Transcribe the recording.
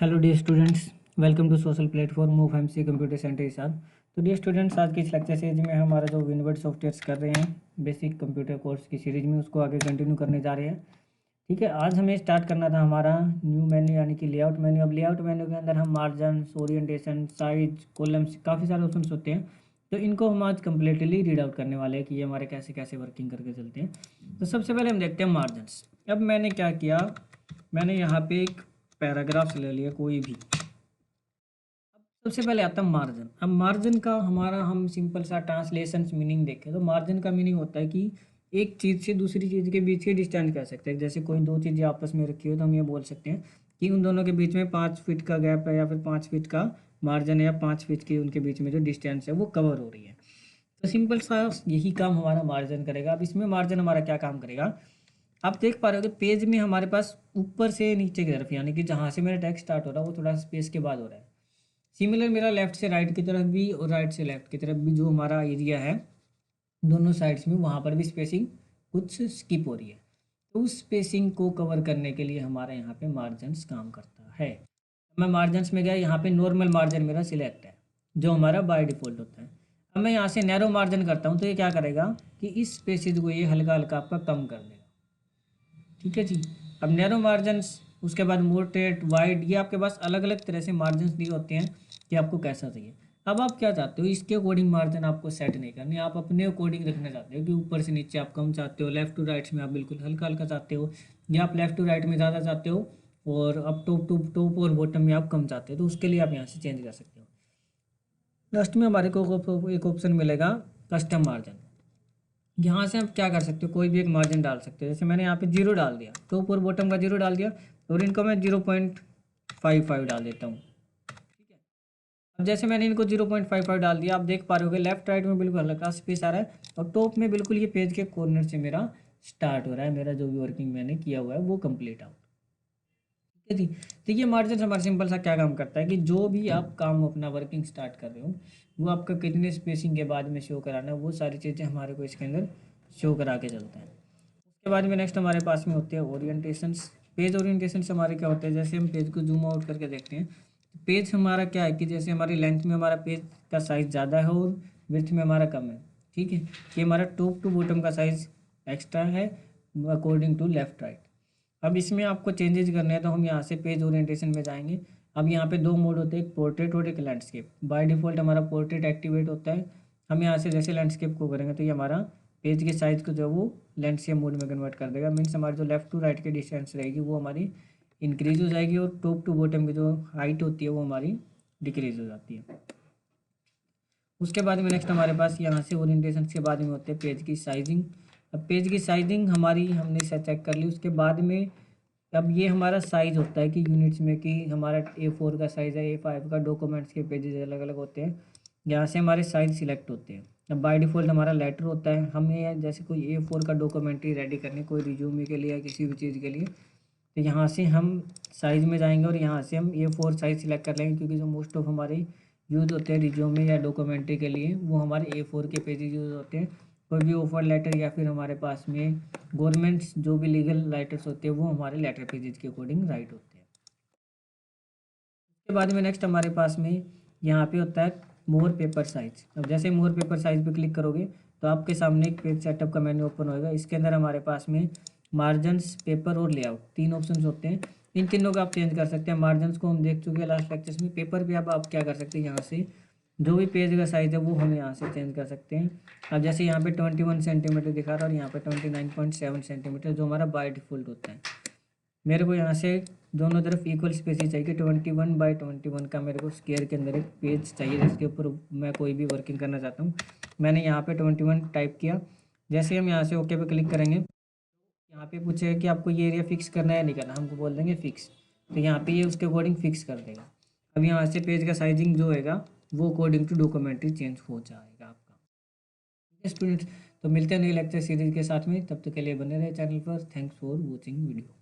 Hello dear students, welcome to social platform move MC computer centre के साथ। तो dear students, आज की इस लेक्चर सीरीज में हमारा जो विनवर्ड सॉफ्टवेयर्स कर रहे हैं बेसिक कंप्यूटर कोर्स की सीरीज में, उसको आगे कंटिन्यू करने जा रहे हैं। ठीक है, आज हमें स्टार्ट करना था हमारा न्यू मेन्यू यानी कि लेआउट मेन्यू। अब लेआउट मेन्यू के अंदर हम मार्जिन, ओरिएंटेशन, साइज, कॉलम्स, काफ़ी सारे ऑप्शन होते हैं। तो इनको हम आज कम्प्लीटली रीड आउट करने वाले हैं कि ये हमारे कैसे कैसे वर्किंग करके चलते हैं। तो सबसे पहले हम देखते हैं मार्जिनस। अब मैंने क्या किया, मैंने यहाँ पे एक पैराग्राफ्स ले लिया कोई भी। सबसे पहले आता है मार्जिन। अब मार्जिन का हमारा हम सिंपल सा ट्रांसलेशन मीनिंग देखें तो मार्जिन का मीनिंग होता है कि एक चीज़ से दूसरी चीज़ के बीच की डिस्टेंस कह सकते हैं। जैसे कोई दो चीज़ें आपस में रखी हो तो हम ये बोल सकते हैं कि उन दोनों के बीच में 5 फीट का गैप है, या फिर 5 फीट का मार्जिन है, या 5 फीट की उनके बीच में जो डिस्टेंस है वो कवर हो रही है। तो सिंपल सा यही काम हमारा मार्जिन करेगा। अब इसमें मार्जिन हमारा क्या काम करेगा, आप देख पा रहे हो कि पेज में हमारे पास ऊपर से नीचे की तरफ, यानी कि जहाँ से मेरा टेक्स्ट स्टार्ट हो रहा है वो थोड़ा स्पेस के बाद हो रहा है। सिमिलर मेरा लेफ्ट से राइट की तरफ भी और राइट से लेफ्ट की तरफ भी जो हमारा एरिया है दोनों साइड्स में, वहाँ पर भी स्पेसिंग कुछ स्किप हो रही है। तो उस स्पेसिंग को कवर करने के लिए हमारा यहाँ पे मार्जिन्स काम करता है। मैं मार्जिन्स में गया, यहाँ पे नॉर्मल मार्जिन मेरा सिलेक्ट है जो हमारा बाय डिफ़ॉल्ट होता है। अब मैं यहाँ से नैरो मार्जिन करता हूँ तो ये क्या करेगा कि इस स्पेसिस को ये हल्का हल्का आपका कम कर देगा। ठीक है जी। अब नैरो मार्जिन, उसके बाद मोटेट, वाइड, ये आपके पास अलग अलग तरह से मार्जिन दिए होते हैं कि आपको कैसा चाहिए। अब आप क्या चाहते हो, इसके अकॉर्डिंग मार्जिन आपको सेट नहीं करनी, आप अपने अकॉर्डिंग रखना चाहते हो कि ऊपर से नीचे आप कम चाहते हो, लेफ्ट टू राइट में आप बिल्कुल हल्का हल्का चाहते हो, या आप लेफ्ट टू राइट में ज़्यादा चाहते हो, और अब टॉप टू टॉप और बॉटम में आप कम चाहते हो, तो उसके लिए आप यहाँ से चेंज कर सकते हो। लास्ट में हमारे को एक ऑप्शन मिलेगा कस्टम मार्जिन। यहाँ से आप क्या कर सकते हो, कोई भी एक मार्जिन डाल सकते हो। जैसे मैंने यहाँ पे 0 डाल दिया, टॉप और बॉटम का 0 डाल दिया, और इनको मैं 0.55 डाल देता हूँ। ठीक है, अब जैसे मैंने इनको 0.55 डाल दिया, आप देख पा रहे हो लेफ्ट राइट में बिल्कुल हल्का स्पेस आ रहा है, और टॉप में बिल्कुल ये पेज के कॉर्नर से मेरा स्टार्ट हो रहा है, मेरा जो भी वर्किंग मैंने किया हुआ है वो कंप्लीट आउट। ठीक है जी। तो ये मार्जिन हमारा सिंपल सा क्या काम करता है कि जो भी आप काम अपना वर्किंग स्टार्ट कर रहे हो वो आपका कितने स्पेसिंग के बाद में शो कराना है, वो सारी चीज़ें हमारे को इसके अंदर शो करा के चलता है। उसके बाद में नेक्स्ट हमारे पास में होते हैं ओरिएंटेशन। पेज ओरिएंटेशन से हमारे क्या होते हैं, जैसे हम पेज को जूम आउट करके देखते हैं तो पेज हमारा क्या है कि जैसे हमारी लेंथ में हमारा पेज का साइज़ ज़्यादा है और विड्थ में हमारा कम है। ठीक है, ये हमारा टॉप टू बॉटम का साइज़ एक्स्ट्रा है अकॉर्डिंग टू लेफ्ट राइट। अब इसमें आपको चेंजेस करने हैं तो हम यहाँ से पेज ओरिएंटेशन में जाएंगे। अब यहाँ पे दो मोड होते हैं, एक पोर्ट्रेट और एक लैंडस्केप। बाय डिफ़ॉल्ट हमारा पोर्ट्रेट एक्टिवेट होता है। हम यहाँ से जैसे लैंडस्केप को करेंगे तो ये हमारा पेज के साइज़ को जो वो लैंडस्केप मोड में कन्वर्ट कर देगा। मीन्स हमारी जो लेफ्ट टू राइट की डिस्टेंस रहेगी वो हमारी इंक्रीज हो जाएगी, और टॉप टू बॉटम की जो हाइट होती है वो हमारी डिक्रीज हो जाती है। उसके बाद में नेक्स्ट हमारे पास यहाँ से ओरिएंटेशन के बाद में होते हैं पेज की साइजिंग। अब पेज की साइजिंग हमारी हमने चेक कर ली। उसके बाद में अब ये हमारा साइज़ होता है कि यूनिट्स में, कि हमारा A4 का साइज़ है, A5 का, डॉक्यूमेंट्स के पेजेस अलग अलग होते हैं, यहाँ से हमारे साइज़ सिलेक्ट होते हैं। अब बाय डिफ़ॉल्ट हमारा लेटर होता है। हमें जैसे कोई A4 का डॉक्यूमेंट्री रेडी करनी, कोई रिज्यूमे के लिए या किसी भी चीज़ के लिए, तो यहाँ से हम साइज़ में जाएंगे और यहाँ से हम A4 साइज़ सिलेक्ट कर लेंगे, क्योंकि जो मोस्ट ऑफ हमारे यूज़ होते हैं रिज्यूमे या डॉक्यूमेंट्री के लिए वो हमारे A4 के पेजेस यूज़ होते हैं। कोई भी ऑफर लेटर या फिर हमारे पास में गवर्नमेंट्स जो भी लीगल लेटर्स होते हैं वो हमारे लेटर पेजेस के अकॉर्डिंग राइट होते हैं। उसके बाद में नेक्स्ट हमारे पास में यहाँ पे होता है मोर पेपर साइज। अब जैसे मोर पेपर साइज पे क्लिक करोगे तो आपके सामने एक पेज सेटअप का मेन्यू ओपन होएगा। इसके अंदर हमारे पास में मार्जिन्स, पेपर और लेआउट तीन ऑप्शंस होते हैं। इन तीनों का आप चेंज कर सकते हैं। मार्जिन्स को हम देख चुके हैं लास्ट लेक्चर्स में। पेपर पे आप क्या कर सकते हैं, यहाँ से जो भी पेज का साइज़ है वो हम यहाँ से चेंज कर सकते हैं। अब जैसे यहाँ पे 21 सेंटीमीटर दिखा रहा है और यहाँ पे 29.7 सेंटीमीटर जो हमारा बाय डिफ़ॉल्ट होता है। मेरे को यहाँ से दोनों तरफ इक्वल स्पेस ही चाहिए। 21 बाय 21 का मेरे को स्क्वायर के अंदर एक पेज चाहिए जिसके ऊपर मैं कोई भी वर्किंग करना चाहता हूँ। मैंने यहाँ पे 21 टाइप किया। जैसे हम यहाँ से ओके पे क्लिक करेंगे, यहाँ पे पूछेगा कि आपको ये एरिया फिक्स करना है या नहीं करना, हमको बोल देंगे फिक्स, तो यहाँ पे ये उसके अकॉर्डिंग फिक्स कर देगा। अब यहाँ से पेज का साइजिंग जो होगा वो अकॉर्डिंग टू डॉक्यूमेंट्री चेंज हो जाएगा आपका। ठीक है स्टूडेंट्स, तो मिलते हैं नई लेक्चर सीरीज के साथ में, तब तक के लिए बने रहे चैनल पर। Thanks for watching video.